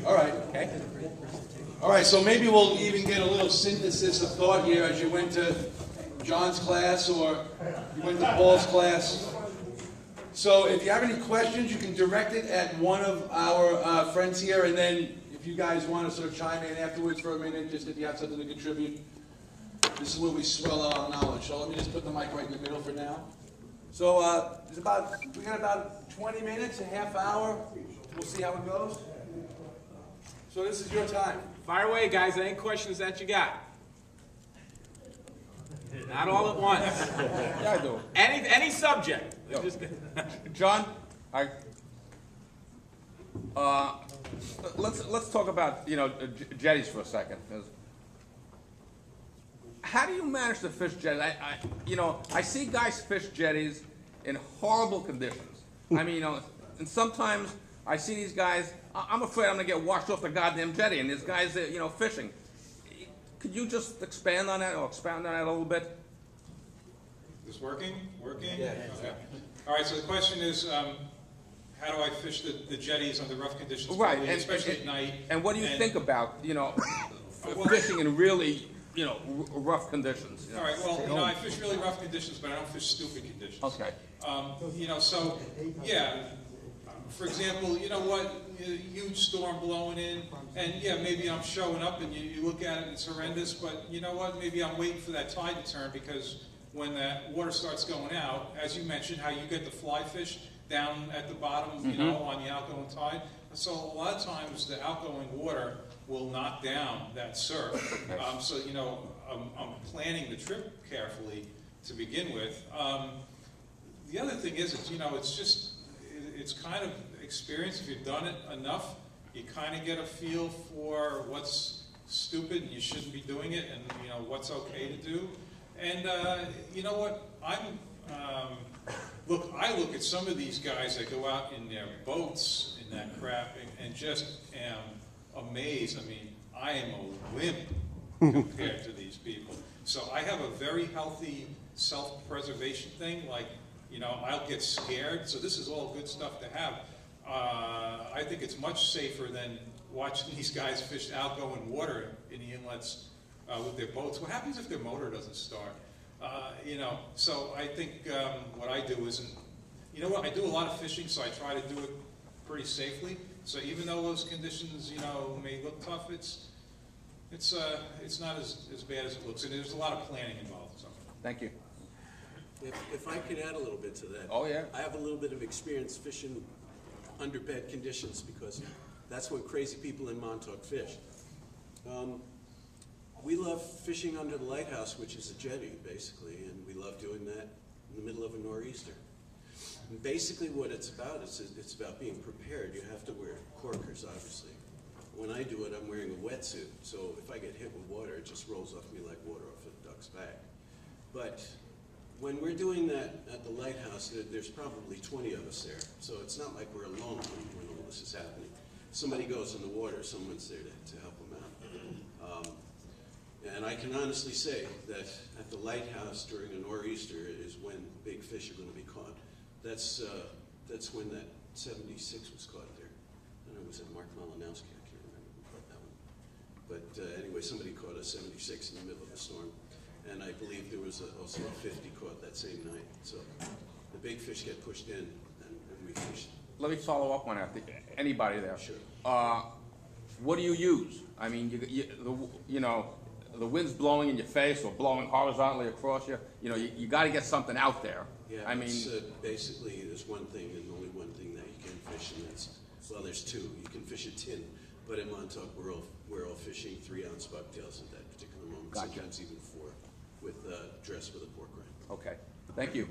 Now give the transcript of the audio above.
All right. Okay. All right, so maybe we'll even get a little synthesis of thought here as you went to John's class or you went to Paul's class. So if you have any questions, you can direct it at one of our friends here, and then if you guys want to sort of chime in afterwards for a minute, just if you have something to contribute. This is where we swell our knowledge. So let me just put the mic right in the middle for now. So we got about 20 minutes, a half hour. We'll see how it goes. So this is your time. Fire away, guys. Any questions that you got? Not all at once. Yeah, I do. Any subject. John, let's talk about jetties for a second. How do you manage to fish jetties? I see guys fish jetties in horrible conditions. I mean, and sometimes I see these guys. I'm afraid I'm gonna get washed off the goddamn jetty, and these guys, fishing. Could you just expand on that, or expound on that a little bit? Is this working? Working? Yeah. Okay. All right. So the question is, how do I fish the jetties under rough conditions? Right, especially at night. And what do you think about fishing in really rough conditions? All right. Well, I fish really rough conditions, but I don't fish stupid conditions. Okay. So yeah. For example, you know what? A huge storm blowing in, and yeah, maybe I'm showing up and you look at it and it's horrendous, but you know what? Maybe I'm waiting for that tide to turn, because when that water starts going out, as you mentioned, how you get the fly fish down at the bottom, on the outgoing tide. So a lot of times the outgoing water will knock down that surf. So I'm planning the trip carefully to begin with. The other thing is, it's kind of experience. If you've done it enough, you kind of get a feel for what's stupid and you shouldn't be doing it, and what's okay to do. And you know what? I look at some of these guys that go out in their boats in that crap and just am amazed. I mean, I am a wimp compared to these people. So I have a very healthy self-preservation thing. Like, I'll get scared. So this is all good stuff to have. I think it's much safer than watching these guys fish outgoing water in the inlets with their boats. What happens if their motor doesn't start? So I think what I do isn't, I do a lot of fishing, so I try to do it pretty safely. So even though those conditions, may look tough, it's not as bad as it looks, and there's a lot of planning involved. So. Thank you. If I could add a little bit to that. Oh, yeah. I have a little bit of experience fishing under bad conditions, because that's when crazy people in Montauk fish. We love fishing under the lighthouse, which is a jetty, basically, and we love doing that in the middle of a nor'easter. And basically what it's about, it's about being prepared. You have to wear corkers, obviously. When I do it, I'm wearing a wetsuit, so if I get hit with water, it just rolls off me like water off a duck's back. But when we're doing that at the lighthouse, there's probably 20 of us there, so it's not like we're alone when all this is happening. Somebody goes in the water, someone's there to help them out. And I can honestly say that at the lighthouse during a nor'easter is when big fish are going to be caught. That's when that 76 was caught there. I don't know, was it Mark Malinowski? I can't remember who caught that one. But anyway, somebody caught a 76 in the middle of a storm. And I believe there was also a 50 caught that same night. So the big fish get pushed in, and we fish. Let me follow up on that. Anybody there? Sure. What do you use? I mean, the wind's blowing in your face or blowing horizontally across you. You got to get something out there. Yeah. I mean, basically, there's one thing and only one thing that you can fish, and there's two. You can fish a tin, but in Montauk, we're all fishing 3-ounce bucktails at that particular moment. Gotcha. Sometimes even 4, with dressed with a pork rind. Okay. Thank you.